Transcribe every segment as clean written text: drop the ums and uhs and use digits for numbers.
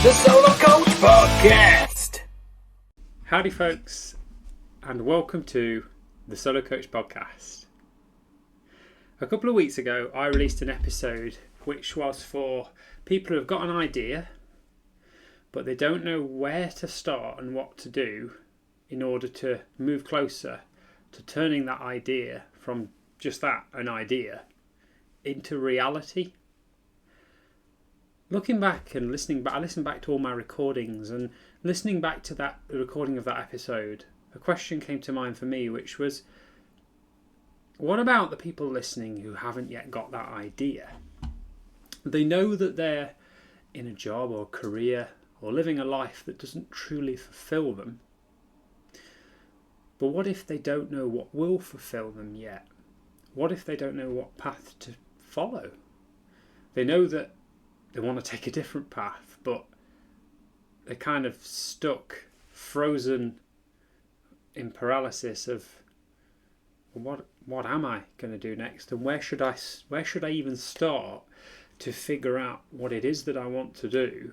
the Solo Coach Podcast. Howdy folks, and welcome to the Solo Coach Podcast. A couple of weeks ago I released an episode which was for people who have got an idea but they don't know where to start and what to do in order to move closer to turning that idea from just that, an idea, into reality. Looking back and listening back, I listened back to all my recordings, and listening back to the recording of that episode, a question came to mind for me, which was, what about the people listening who haven't yet got that idea? They know that they're in a job or career or living a life that doesn't truly fulfill them. But what if they don't know what will fulfill them yet? What if they don't know what path to follow? They know that they want to take a different path, but they're kind of stuck, frozen in paralysis of what am I going to do next, and where should I even start to figure out what it is that I want to do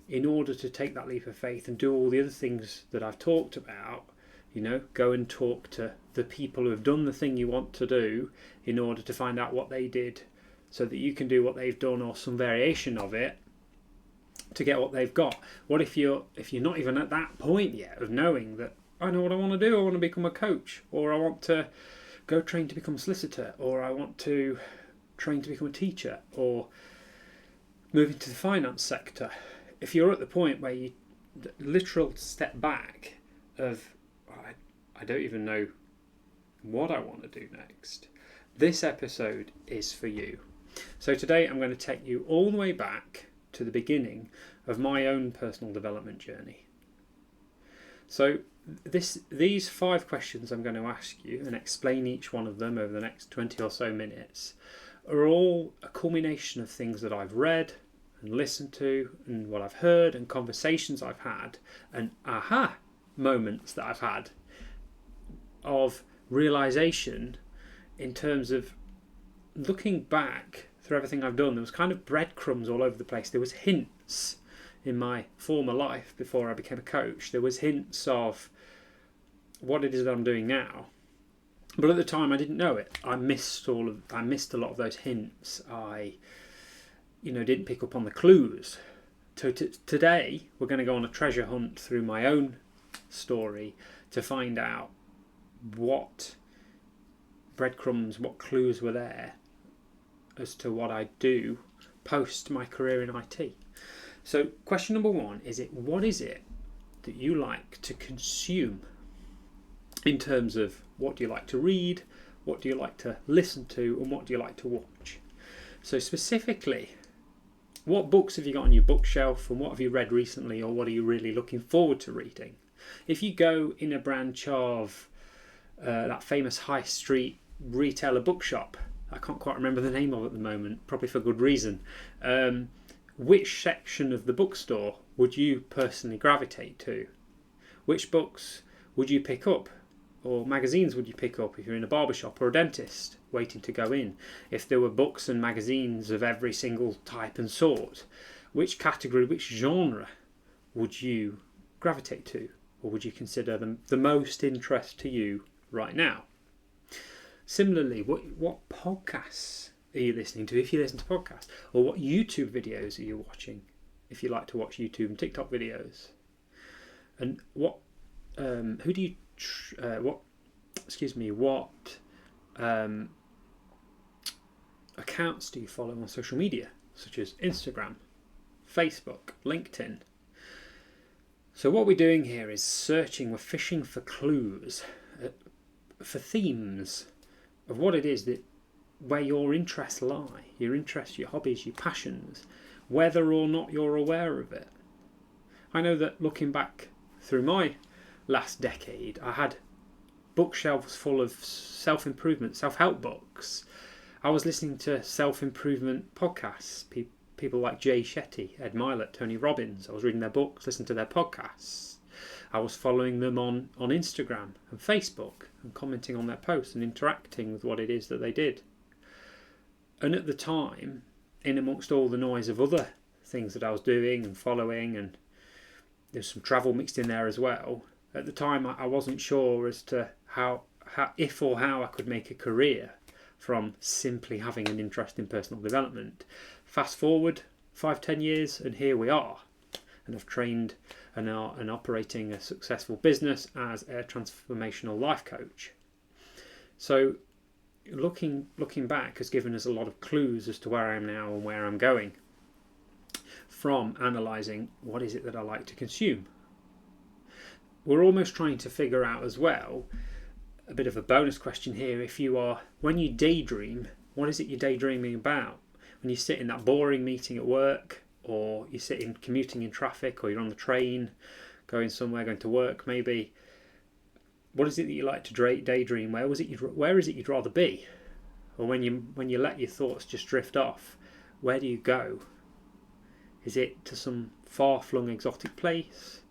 in order to take that leap of faith and do all the other things that I've talked about. You know, go and talk to the people who have done the thing you want to do in order to find out what they did, so that you can do what they've done or some variation of it to get what they've got. What if you're not even at that point yet of knowing that I know what I want to do? I want to become a coach, or I want to go train to become a solicitor, or I want to train to become a teacher, or move into the finance sector. If you're at the point where you literal step back of I don't even know what I want to do next, this episode is for you. So today I'm going to take you all the way back to the beginning of my own personal development journey. So these 5 questions I'm going to ask you and explain each one of them over the next 20 or so minutes are all a culmination of things that I've read and listened to and what I've heard and conversations I've had and aha moments that I've had of realization in terms of looking back through everything I've done. There was kind of breadcrumbs all over the place. There was hints in my former life before I became a coach. There was hints of what it is that I'm doing now. But at the time I didn't know it. I missed a lot of those hints. I didn't pick up on the clues. So today we're going to go on a treasure hunt through my own story to find out what breadcrumbs, what clues were there as to what I do post my career in IT. So question number 1 is what is it that you like to consume in terms of what do you like to read, what do you like to listen to, and what do you like to watch? So specifically, what books have you got on your bookshelf, and what have you read recently, or what are you really looking forward to reading? If you go in a branch of that famous high street retailer bookshop, I can't quite remember the name of it at the moment, probably for good reason, which section of the bookstore would you personally gravitate to? Which books would you pick up, or magazines would you pick up if you're in a barbershop or a dentist waiting to go in? If there were books and magazines of every single type and sort, which category, which genre would you gravitate to, or would you consider them the most interest to you right now? Similarly, what podcasts are you listening to if you listen to podcasts, or what YouTube videos are you watching if you like to watch YouTube and TikTok videos? And what accounts do you follow on social media, such as Instagram, Facebook, LinkedIn? So what we're doing here is searching, we're fishing for clues, for themes of what it is that where your interests lie, your interests, your hobbies, your passions, whether or not you're aware of it. I know that looking back through my last decade, I had bookshelves full of self-improvement, self-help books. I was listening to self-improvement podcasts, people like Jay Shetty, Ed Mylett, Tony Robbins. I was reading their books, listening to their podcasts. I was following them on Instagram and Facebook and commenting on their posts and interacting with what it is that they did. And at the time, in amongst all the noise of other things that I was doing and following, and there's some travel mixed in there as well. At the time, I wasn't sure as to how if or how I could make a career from simply having an interest in personal development. Fast forward 5-10 years, and here we are. And I've trained and operating a successful business as a transformational life coach. So looking back has given us a lot of clues as to where I am now and where I'm going, from analysing what is it that I like to consume. We're almost trying to figure out as well, a bit of a bonus question here, when you daydream, what is it you're daydreaming about? When you sit in that boring meeting at work, or you sit in commuting in traffic, or you're on the train going somewhere, going to work maybe, what is it that you like to daydream? Where is it you'd rather be? Or when you let your thoughts just drift off, where do you go? Is it to some far-flung exotic place?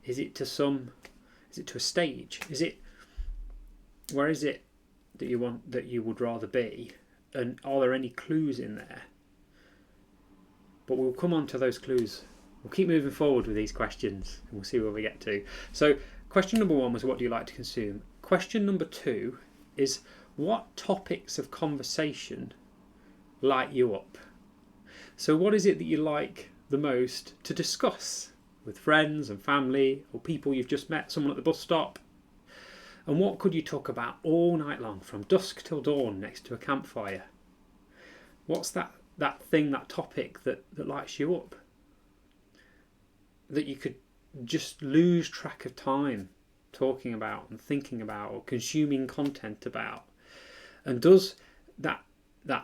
Is it to a stage? Where is it that you would rather be? And are there any clues in there? But we'll come on to those clues. We'll keep moving forward with these questions and we'll see where we get to. So question number 1 was, what do you like to consume? Question number 2 is, what topics of conversation light you up? So what is it that you like the most to discuss with friends and family, or people you've just met, someone at the bus stop? And what could you talk about all night long, from dusk till dawn, next to a campfire? What's that thing, that topic that lights you up, that you could just lose track of time talking about and thinking about, or consuming content about? And does that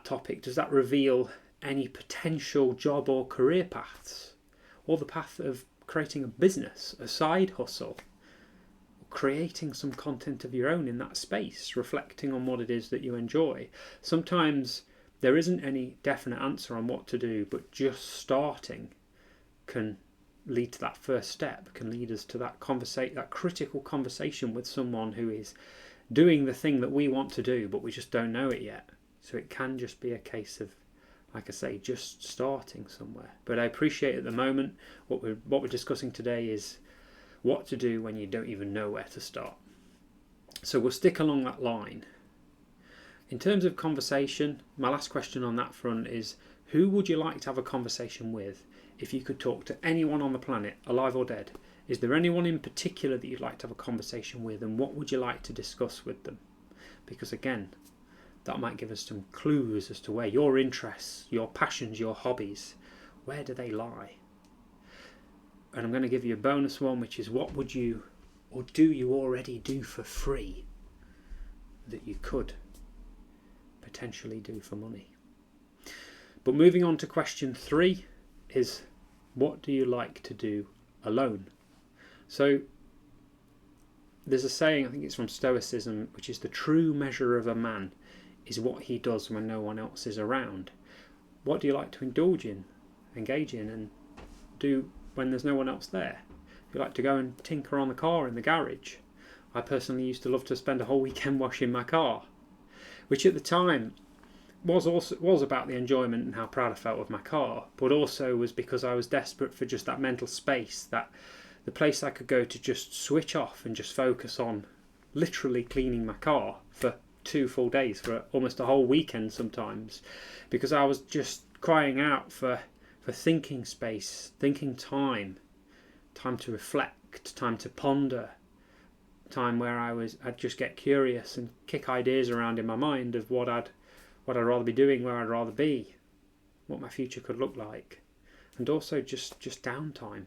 topic, does that reveal any potential job or career paths, or the path of creating a business, a side hustle, creating some content of your own in that space, reflecting on what it is that you enjoy? Sometimes there isn't any definite answer on what to do, but just starting can lead to that first step, can lead us to that critical conversation with someone who is doing the thing that we want to do, but we just don't know it yet. So it can just be a case of, like I say, just starting somewhere. But I appreciate at the moment what we're discussing today is what to do when you don't even know where to start. So we'll stick along that line. In terms of conversation, my last question on that front is, who would you like to have a conversation with if you could talk to anyone on the planet, alive or dead? Is there anyone in particular that you'd like to have a conversation with, and what would you like to discuss with them? Because again, that might give us some clues as to where your interests, your passions, your hobbies, where do they lie? And I'm going to give you a bonus one, which is, what would you, or do you already do for free, that you could potentially do for money? But moving on to question 3 is, what do you like to do alone? So there's a saying, I think it's from Stoicism, which is, the true measure of a man is what he does when no one else is around. What do you like to engage in and do when there's no one else there? Do you like to go and tinker on the car in the garage? I personally used to love to spend a whole weekend washing my car, which at the time was about the enjoyment and how proud I felt of my car, but also was because I was desperate for just that mental space, that the place I could go to just switch off and just focus on literally cleaning my car for 2 full days, for almost a whole weekend sometimes, because I was just crying out for thinking space, thinking time to reflect, time to ponder, time where I'd just get curious and kick ideas around in my mind of what I'd rather be doing, where I'd rather be, what my future could look like. And also just downtime,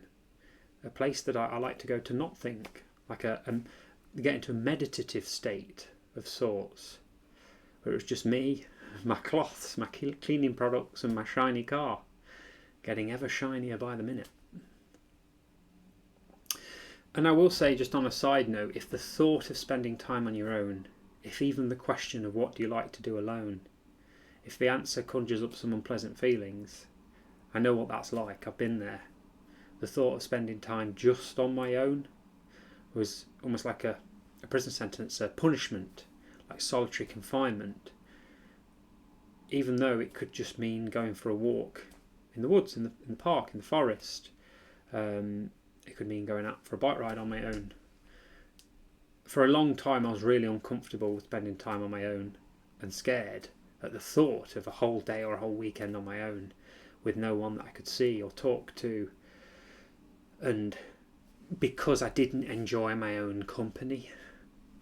a place that I like to go to not think, like get into a meditative state of sorts, where it was just me, my cloths, my cleaning products and my shiny car, getting ever shinier by the minute. And I will say, just on a side note, if the thought of spending time on your own, if even the question of what do you like to do alone, if the answer conjures up some unpleasant feelings, I know what that's like. I've been there. The thought of spending time just on my own was almost like a prison sentence, a punishment, like solitary confinement, even though it could just mean going for a walk in the woods, in the park, in the forest. It could mean going out for a bike ride on my own. For a long time I was really uncomfortable with spending time on my own and scared at the thought of a whole day or a whole weekend on my own with no one that I could see or talk to. And because I didn't enjoy my own company,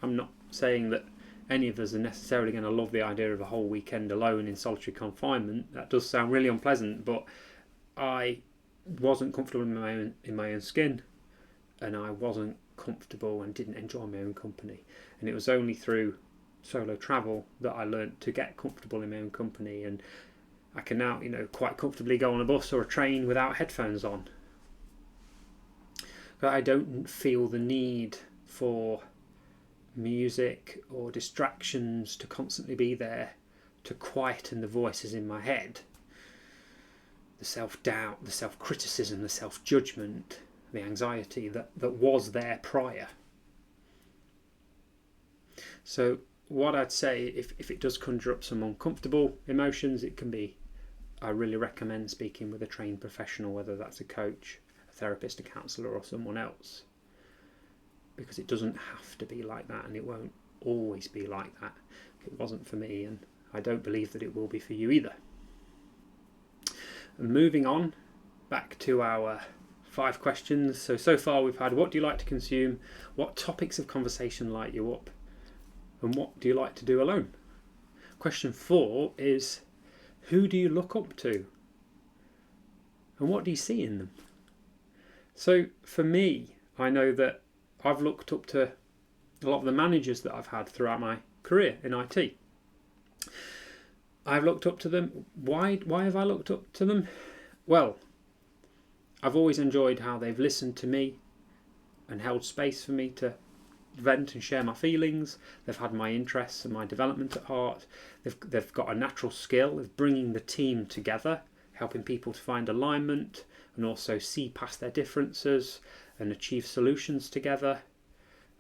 I'm not saying that any of us are necessarily going to love the idea of a whole weekend alone in solitary confinement. That does sound really unpleasant, but I wasn't comfortable in my own skin, and I wasn't comfortable and didn't enjoy my own company. And it was only through solo travel that I learned to get comfortable in my own company, and I can now, quite comfortably go on a bus or a train without headphones on. But I don't feel the need for music or distractions to constantly be there to quieten the voices in my head, the self-doubt, the self-criticism, the self-judgment, the anxiety that was there prior. So what I'd say, if it does conjure up some uncomfortable emotions, I really recommend speaking with a trained professional, whether that's a coach, a therapist, a counsellor, or someone else. Because it doesn't have to be like that, and it won't always be like that. It wasn't for me, and I don't believe that it will be for you either. And moving on, back to our 5 questions. So far we've had, what do you like to consume? What topics of conversation light you up? And what do you like to do alone? Question 4 is, who do you look up to? And what do you see in them? So for me, I know that I've looked up to a lot of the managers that I've had throughout my career in IT. I've looked up to them. Why have I looked up to them? Well, I've always enjoyed how they've listened to me and held space for me to vent and share my feelings. They've had my interests and my development at heart. They've got a natural skill of bringing the team together, helping people to find alignment and also see past their differences and achieve solutions together.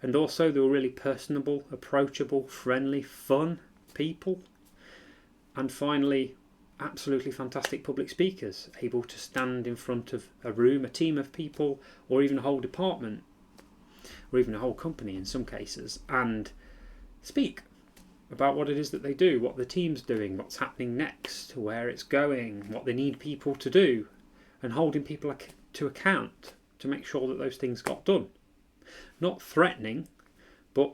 And also they were really personable, approachable, friendly, fun people. And finally, absolutely fantastic public speakers, able to stand in front of a room, a team of people, or even a whole department, or even a whole company in some cases, and speak about what it is that they do, what the team's doing, what's happening next, where it's going, what they need people to do, and holding people to account to make sure that those things got done. Not threatening, but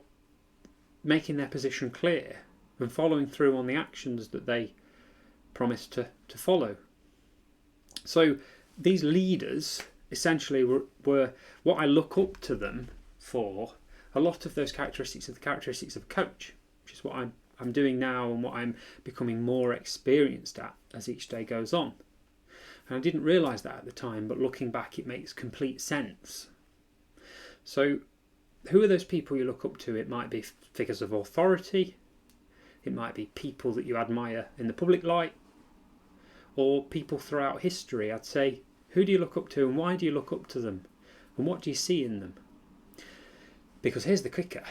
making their position clear and following through on the actions that they promised to follow. So these leaders essentially were what I look up to them for. A lot of those characteristics are the characteristics of a coach, which is what I'm doing now and what I'm becoming more experienced at as each day goes on. And I didn't realise that at the time, but looking back it makes complete sense. So who are those people you look up to? It might be figures of authority, it might be people that you admire in the public light, or people throughout history. I'd say, who do you look up to and why do you look up to them? And what do you see in them? Because here's the kicker.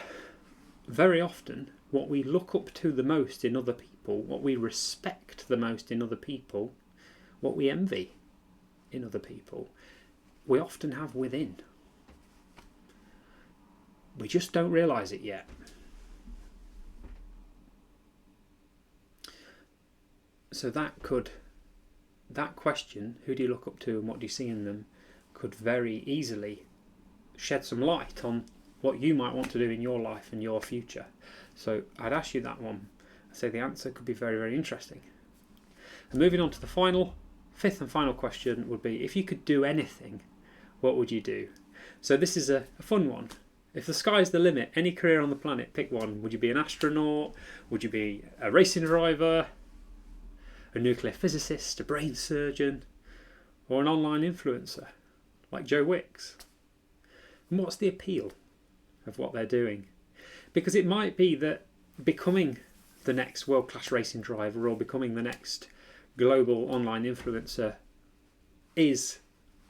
Very often, what we look up to the most in other people, what we respect the most in other people, what we envy in other people, we often have within. We just don't realise it yet. So that question, who do you look up to and what do you see in them, could very easily shed some light on what you might want to do in your life and your future. So I'd ask you that one. I'd say the answer could be very, very interesting. And moving on to the 5th and final question would be, if you could do anything, what would you do? So this is a fun one. If the sky's the limit, any career on the planet, pick one. Would you be an astronaut? Would you be a racing driver? A nuclear physicist? A brain surgeon? Or an online influencer like Joe Wicks? And what's the appeal of what they're doing? Because it might be that becoming the next world-class racing driver or becoming the next global online influencer is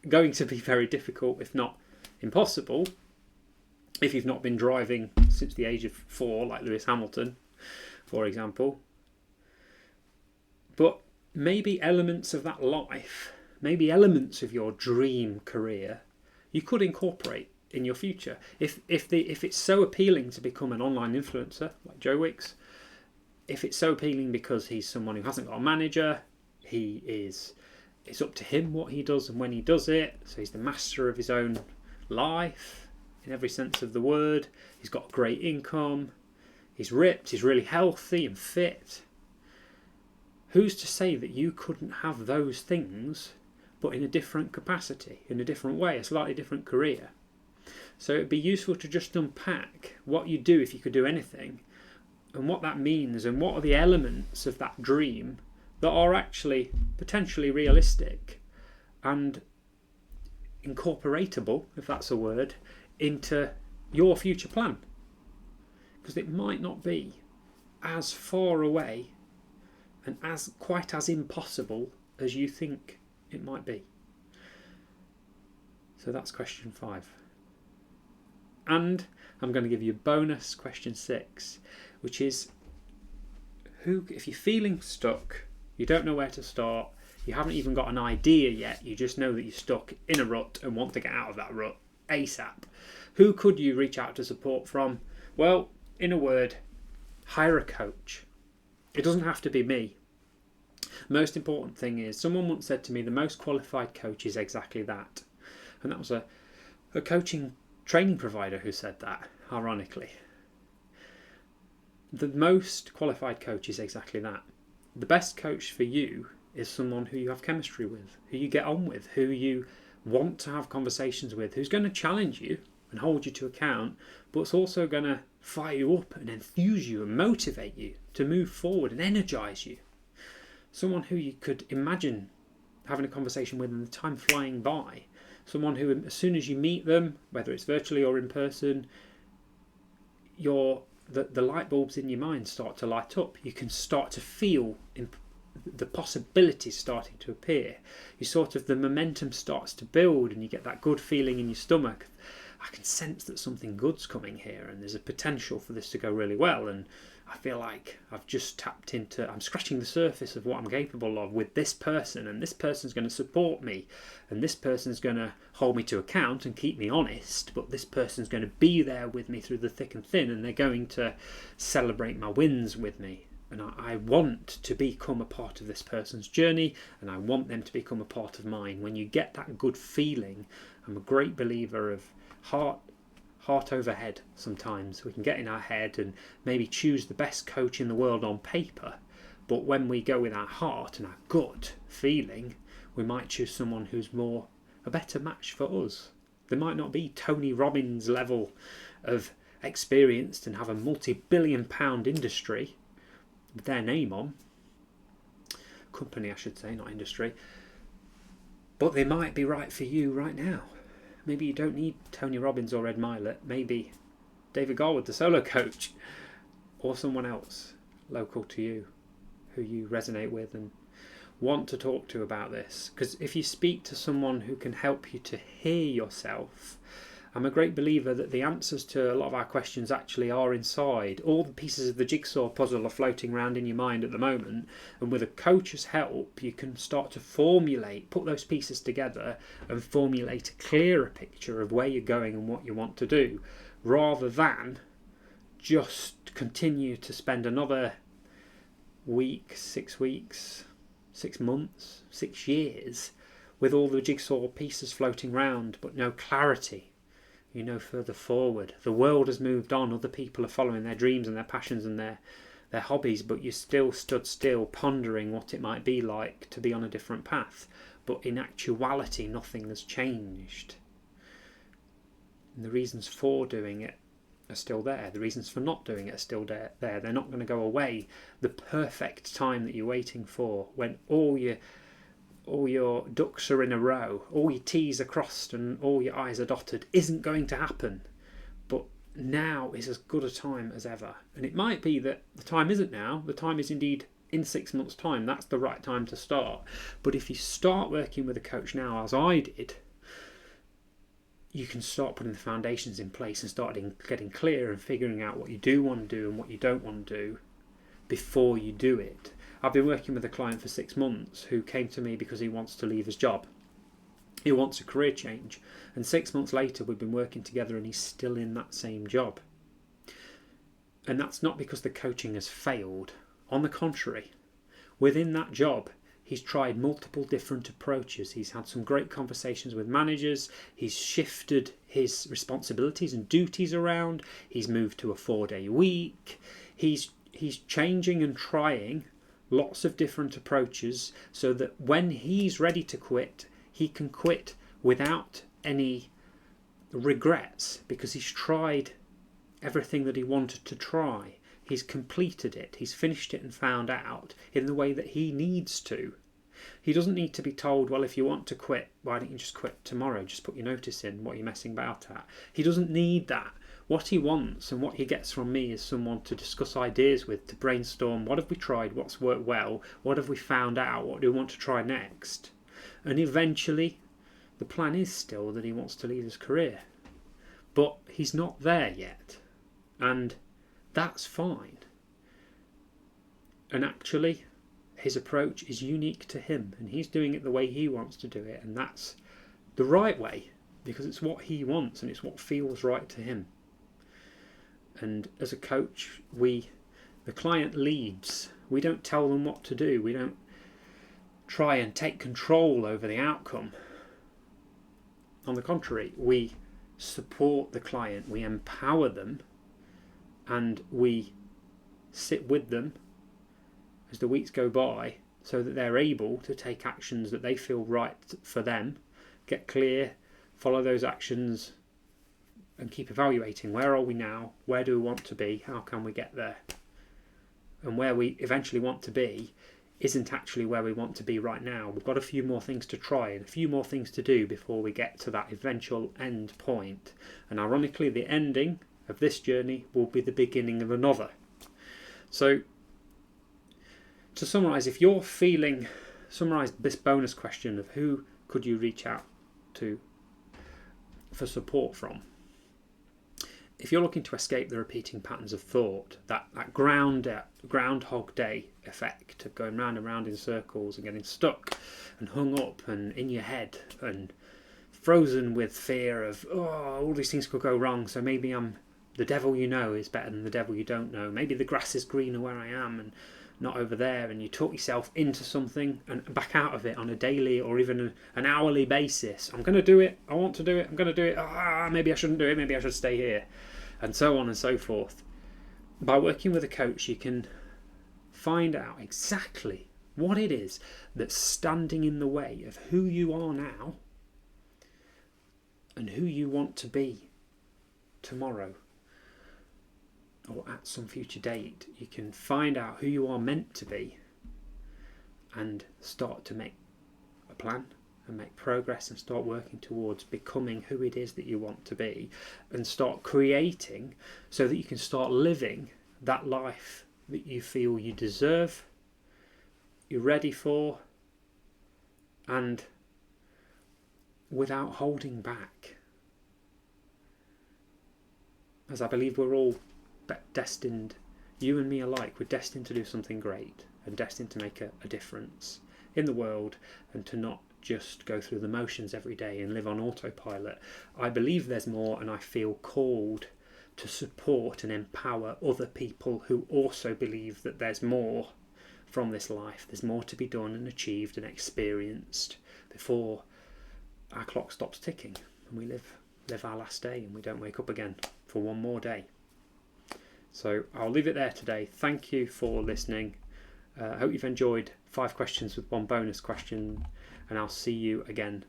going to be very difficult, if not impossible, if you've not been driving since the age of 4, like Lewis Hamilton, for example. But maybe elements of that life maybe elements of your dream career you could incorporate in your future. If it's so appealing to become an online influencer like Joe Wicks, if it's so appealing because he's someone who hasn't got a manager, it's up to him what he does and when he does it, so he's the master of his own life in every sense of the word, he's got great income, he's ripped, he's really healthy and fit. Who's to say that you couldn't have those things, but in a different capacity, in a different way, a slightly different career? So it'd be useful to just unpack what you do if you could do anything, and what that means, and what are the elements of that dream that are actually potentially realistic and incorporatable, if that's a word, into your future plan. Because it might not be as far away and quite as impossible as you think it might be. So that's question 5. And I'm going to give you a bonus question 6, which is, if you're feeling stuck, you don't know where to start, you haven't even got an idea yet, you just know that you're stuck in a rut and want to get out of that rut ASAP, who could you reach out to support from? Well, in a word, hire a coach. It doesn't have to be me. Most important thing is, someone once said to me, the most qualified coach is exactly that. And that was a coaching training provider who said that, ironically. The most qualified coach is exactly that. The best coach for you is someone who you have chemistry with, who you get on with, who you want to have conversations with, who's going to challenge you and hold you to account, but it's also going to fire you up and enthuse you and motivate you to move forward and energise you. Someone who you could imagine having a conversation with and the time flying by. Someone who, as soon as you meet them, whether it's virtually or in person, the light bulbs in your mind start to light up. You can start to feel the possibilities starting to appear. The momentum starts to build and you get that good feeling in your stomach. I can sense that something good's coming here and there's a potential for this to go really well, and I feel like I've just I'm scratching the surface of what I'm capable of with this person, and this person's going to support me, and this person's going to hold me to account and keep me honest, but this person's going to be there with me through the thick and thin, and they're going to celebrate my wins with me. And I want to become a part of this person's journey, and I want them to become a part of mine. When you get that good feeling, I'm a great believer of heart over head. Sometimes we can get in our head and maybe choose the best coach in the world on paper, but when we go with our heart and our gut feeling, we might choose someone who's a better match for us. They might not be Tony Robbins level of experienced and have a multi-billion-pound industry with their name on, company I should say, not industry, but they might be right for you right now. Maybe you don't need Tony Robbins or Ed Mylett. Maybe David Garwood, the solo coach, or someone else local to you who you resonate with and want to talk to about this. Because if you speak to someone who can help you to hear yourself, I'm a great believer that the answers to a lot of our questions actually are inside. All the pieces of the jigsaw puzzle are floating around in your mind at the moment, and with a coach's help you can start to put those pieces together and formulate a clearer picture of where you're going and what you want to do, rather than just continue to spend another week, 6 weeks, 6 months, 6 years with all the jigsaw pieces floating around but no clarity. You know, further forward. The world has moved on. Other people are following their dreams and their passions and their hobbies, but you still stood still pondering what it might be like to be on a different path. But in actuality, nothing has changed. And the reasons for doing it are still there. The reasons for not doing it are still there. They're not going to go away. The perfect time that you're waiting for, when all your ducks are in a row, all your T's are crossed and all your I's are dotted, isn't going to happen. But now is as good a time as ever. And it might be that the time isn't now, the time is indeed in 6 months' time. That's the right time to start. But if you start working with a coach now, as I did, you can start putting the foundations in place and start getting clear and figuring out what you do want to do and what you don't want to do before you do it. I've been working with a client for 6 months who came to me because he wants to leave his job. He wants a career change. And 6 months later, we've been working together and he's still in that same job. And that's not because the coaching has failed. On the contrary, within that job, he's tried multiple different approaches. He's had some great conversations with managers. He's shifted his responsibilities and duties around. He's moved to a 4-day week. He's changing and trying lots of different approaches so that when he's ready to quit, he can quit without any regrets because he's tried everything that he wanted to try. He's completed it. He's finished it and found out in the way that he needs to. He doesn't need to be told, well, if you want to quit, why don't you just quit tomorrow? Just put your notice in. What are you messing about at? He doesn't need that. What he wants and what he gets from me is someone to discuss ideas with, to brainstorm, what have we tried, what's worked well, what have we found out, what do we want to try next? And eventually, the plan is still that he wants to leave his career. But he's not there yet. And that's fine. And actually, his approach is unique to him. And he's doing it the way he wants to do it. And that's the right way. Because it's what he wants and it's what feels right to him. And as a coach, the client leads. We don't tell them what to do. We don't try and take control over the outcome. On the contrary, we support the client, we empower them, and we sit with them as the weeks go by so that they're able to take actions that they feel right for them, get clear, follow those actions, and keep evaluating. Where are we now? Where do we want to be? How can we get there? And where we eventually want to be isn't actually where we want to be right now. We've got a few more things to try and a few more things to do before we get to that eventual end point. And ironically, the ending of this journey will be the beginning of another. So, to summarise, if you're summarise this bonus question of who could you reach out to for support from. If you're looking to escape the repeating patterns of thought, that Groundhog Day effect of going round and round in circles and getting stuck and hung up and in your head and frozen with fear of, all these things could go wrong, so maybe the devil you know is better than the devil you don't know. Maybe the grass is greener where I am and not over there, and you talk yourself into something and back out of it on a daily or even an hourly basis. I'm going to do it. I want to do it. I'm going to do it. Maybe I shouldn't do it. Maybe I should stay here. And so on and so forth. By working with a coach, you can find out exactly what it is that's standing in the way of who you are now and who you want to be tomorrow or at some future date. You can find out who you are meant to be and start to make a plan and make progress and start working towards becoming who it is that you want to be and start creating so that you can start living that life that you feel you deserve, you're ready for, and without holding back. As I believe we're all destined, you and me alike, we're destined to do something great and destined to make a difference in the world and to not just go through the motions every day and live on autopilot. I believe there's more, and I feel called to support and empower other people who also believe that there's more from this life. There's more to be done and achieved and experienced before our clock stops ticking and we live our last day and we don't wake up again for one more day. So I'll leave it there today. Thank you for listening. I hope you've enjoyed 5 questions with 1 bonus question, and I'll see you again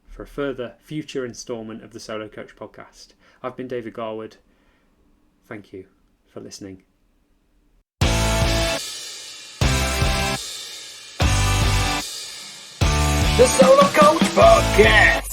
for a further future instalment of the Solo Coach podcast. I've been David Garwood. Thank you for listening. The Solo Coach Podcast.